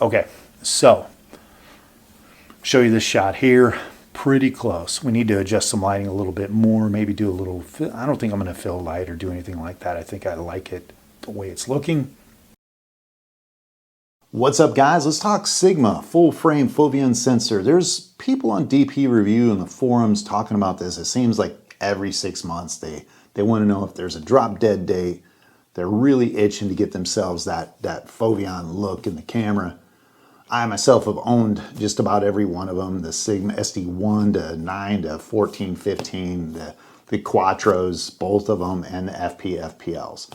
Okay, so show you this shot here. Pretty close. We need to adjust some lighting a little bit more, maybe do a little, I don't think I'm going to fill light or do anything like that. I think I like it the way it's looking. What's up, guys? Let's talk Sigma full frame Foveon sensor. There's people on DP Review in the forums talking about this. It seems like every 6 months they want to know if there's a drop dead date. They're really itching to get themselves that Foveon look in the camera. I myself have owned just about every one of them, the Sigma SD1 to 9 to 14, 15, the Quattros, both of them, and the FP, FPLs.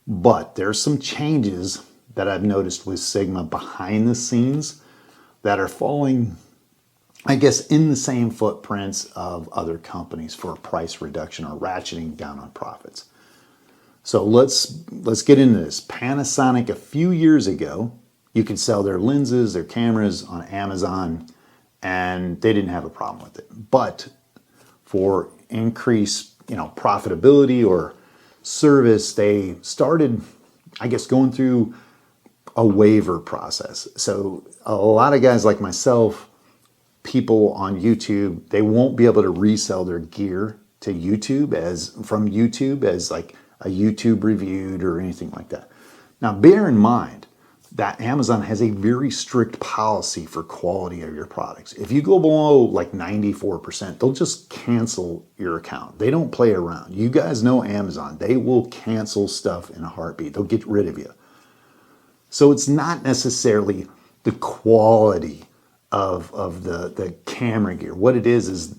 But there's some changes that I've noticed with Sigma behind the scenes that are falling, I guess, in the same footprints of other companies for price reduction or ratcheting down on profits. So let's get into this. Panasonic, a few years ago, you could sell their lenses, their cameras on Amazon, and they didn't have a problem with it. But for increased, profitability or service, they started, I guess, going through a waiver process. So a lot of guys like myself, people on YouTube, they won't be able to resell their gear to YouTube from YouTube as like a YouTube reviewed or anything like that. Now, bear in mind that Amazon has a very strict policy for quality of your products. If you go below like 94%, they'll just cancel your account. They don't play around. You guys know Amazon. They will cancel stuff in a heartbeat. They'll get rid of you. So it's not necessarily the quality of the camera gear. What it is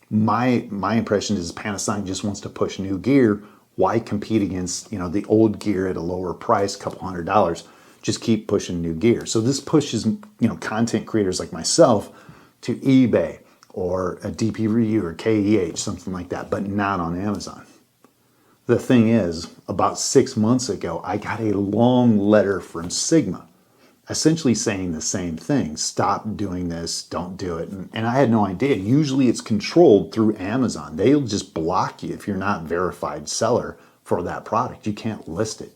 my impression is Panasonic just wants to push new gear. Why compete against the old gear at a lower price, couple $100? Just keep pushing new gear. So this pushes content creators like myself to eBay or a DP Review or KEH, something like that, but not on Amazon. The thing is, about 6 months ago, I got a long letter from Sigma essentially saying the same thing. Stop doing this, don't do it. And I had no idea. Usually it's controlled through Amazon. They'll just block you if you're not a verified seller for that product. You can't list it.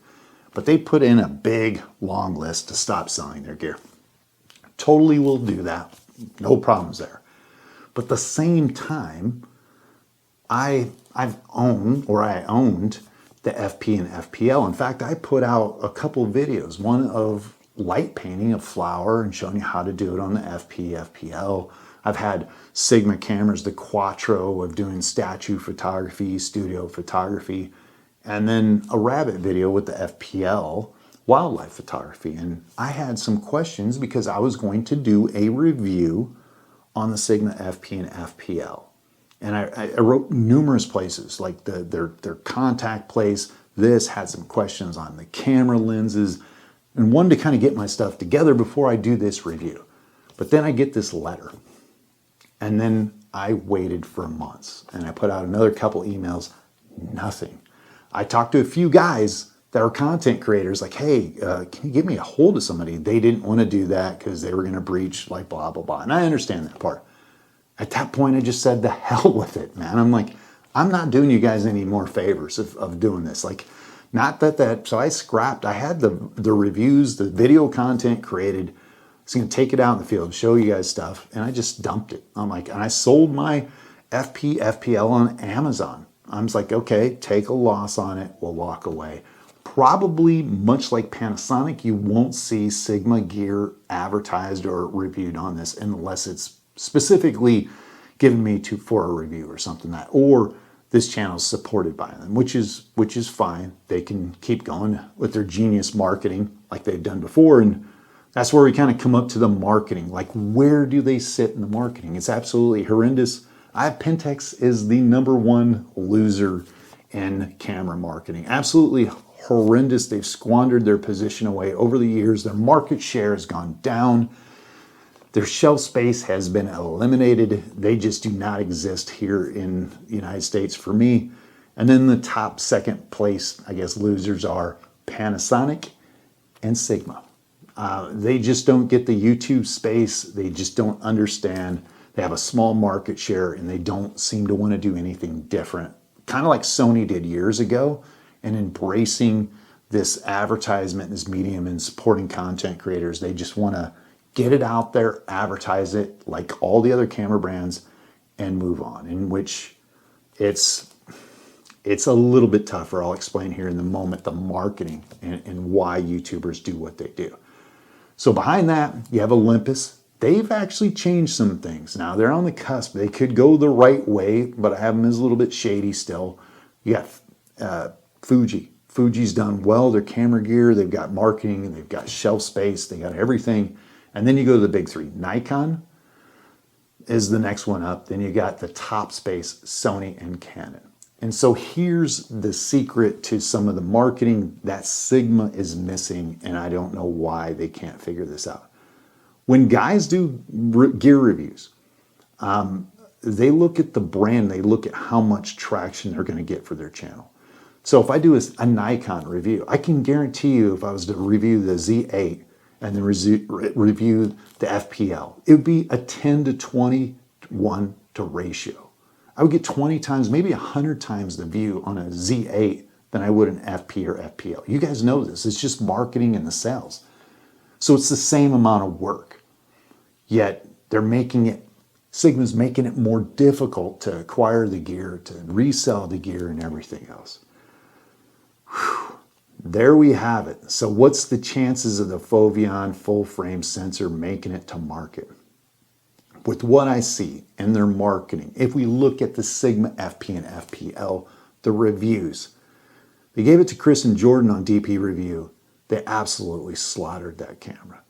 But they put in a big, long list to stop selling their gear. Totally will do that. No problems there. But at the same time, I owned the FP and FPL. In fact, I put out a couple videos, one of light painting a flower and showing you how to do it on the FP, FPL. I've had Sigma cameras, the Quattro, of doing statue photography, studio photography, and then a rabbit video with the FPL wildlife photography. And I had some questions because I was going to do a review on the Sigma FP and FPL. And I wrote numerous places, like their contact place. This had some questions on the camera lenses and wanted to kind of get my stuff together before I do this review. But then I get this letter. And then I waited for months and I put out another couple emails, nothing. I talked to a few guys that are content creators like, hey, can you get me a hold of somebody? They didn't want to do that because they were going to breach like blah, blah, blah. And I understand that part. At that point, I just said, the hell with it, man. I'm like, I'm not doing you guys any more favors of doing this. Like, not that, so I scrapped. I had the reviews, the video content created. I was going to take it out in the field, show you guys stuff, and I just dumped it. I'm like, and I sold my FP, FPL on Amazon. I was like, okay, take a loss on it. We'll walk away. Probably much like Panasonic, you won't see Sigma gear advertised or reviewed on this unless it's specifically given me for a review or something or this channel is supported by them, which is fine. They can keep going with their genius marketing like they've done before. And that's where we kind of come up to the marketing. Like, where do they sit in the marketing? It's absolutely horrendous. Pentax is the #1 loser in camera marketing. Absolutely horrendous. They've squandered their position away over the years. Their market share has gone down. Their shelf space has been eliminated. They just do not exist here in the United States for me. And then the top second place, I guess, losers are Panasonic and Sigma. They just don't get the YouTube space. They just don't understand. They have a small market share and they don't seem to want to do anything different. Kind of like Sony did years ago and embracing this advertisement, this medium, and supporting content creators. They just want to get it out there, advertise it like all the other camera brands, and move on. In which it's a little bit tougher. I'll explain here in the moment the marketing and why YouTubers do what they do. So behind that, you have Olympus. They've actually changed some things. Now they're on the cusp. They could go the right way, but I have them as a little bit shady still. You got Fuji. Fuji's done well. Their camera gear, they've got marketing, they've got shelf space, they got everything. And then you go to the big three. Nikon is the next one up. Then you got the top space, Sony and Canon. And so here's the secret to some of the marketing that Sigma is missing, and I don't know why they can't figure this out. When guys do gear reviews, they look at the brand, they look at how much traction they're going to get for their channel. So if I do a Nikon review, I can guarantee you if I was to review the Z8 and then review the FPL, it would be a 10 to 21 to ratio. I would get 20 times, maybe 100 times the view on a Z8 than I would an FP or FPL. You guys know this. It's just marketing and the sales. So it's the same amount of work. Yet Sigma's making it more difficult to acquire the gear, to resell the gear and everything else. Whew. There we have it. So what's the chances of the Foveon full frame sensor making it to market? With what I see in their marketing, if we look at the Sigma FP and FPL, the reviews, they gave it to Chris and Jordan on DP Review. They absolutely slaughtered that camera.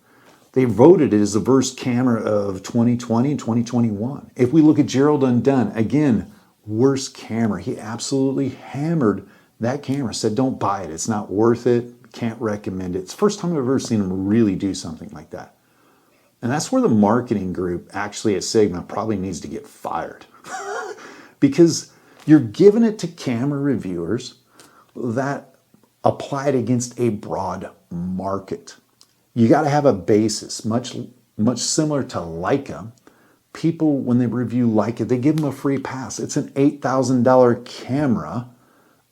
They voted it as the worst camera of 2020 and 2021. If we look at Gerald Undone, again, worst camera. He absolutely hammered that camera, said don't buy it. It's not worth it. Can't recommend it. It's the first time I've ever seen him really do something like that. And that's where the marketing group actually at Sigma probably needs to get fired. Because you're giving it to camera reviewers that apply it against a broad market. You got to have a basis, much similar to Leica. People, when they review Leica, they give them a free pass. It's an $8,000 camera,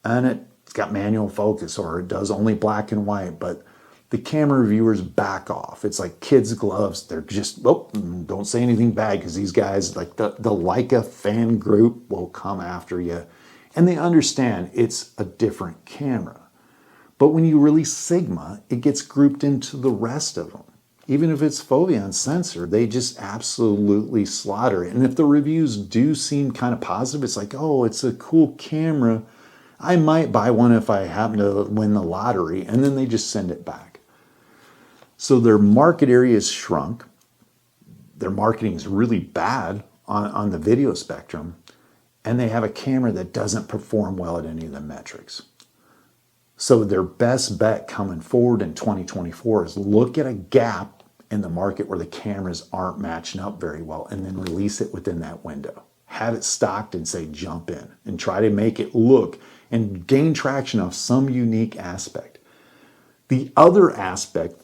and it's got manual focus, or it does only black and white, but the camera reviewers back off. It's like kids' gloves. They're just, don't say anything bad, because these guys, like the Leica fan group, will come after you. And they understand it's a different camera. But when you release Sigma, it gets grouped into the rest of them. Even if it's Foveon sensor, they just absolutely slaughter it. And if the reviews do seem kind of positive, it's like, oh, it's a cool camera. I might buy one if I happen to win the lottery. And then they just send it back. So their market area is shrunk. Their marketing is really bad on the video spectrum. And they have a camera that doesn't perform well at any of the metrics. So their best bet coming forward in 2024 is look at a gap in the market where the cameras aren't matching up very well, and then release it within that window. Have it stocked and say jump in, and try to make it look and gain traction off some unique aspect. The other aspect,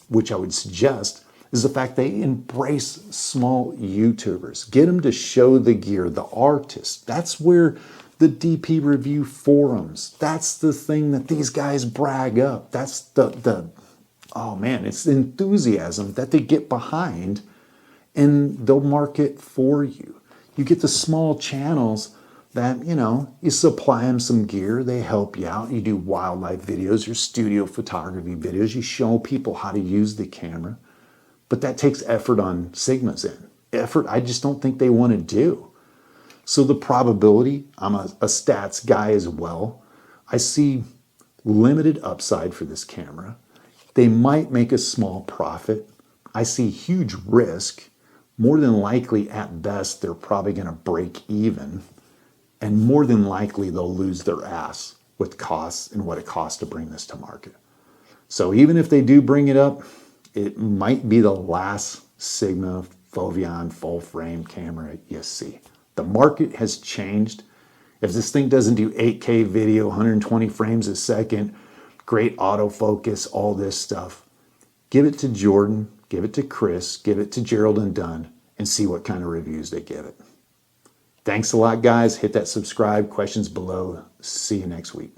which I would suggest, is the fact they embrace small YouTubers. Get them to show the gear, the artists. That's where the DP Review forums, that's the thing that these guys brag up. That's it's the enthusiasm that they get behind, and they'll market for you. You get the small channels that, you supply them some gear, they help you out. You do wildlife videos, your studio photography videos, you show people how to use the camera. But that takes effort on Sigma's end. Effort I just don't think they want to do. So the probability, I'm a stats guy as well, I see limited upside for this camera. They might make a small profit. I see huge risk. More than likely, at best, they're probably going to break even. And more than likely, they'll lose their ass with costs and what it costs to bring this to market. So even if they do bring it up, it might be the last Sigma Foveon full frame camera you see. The market has changed. If this thing doesn't do 8K video, 120 frames a second, great autofocus, all this stuff, give it to Jordan, give it to Chris, give it to Gerald Undone, and see what kind of reviews they give it. Thanks a lot, guys. Hit that subscribe. Questions below. See you next week.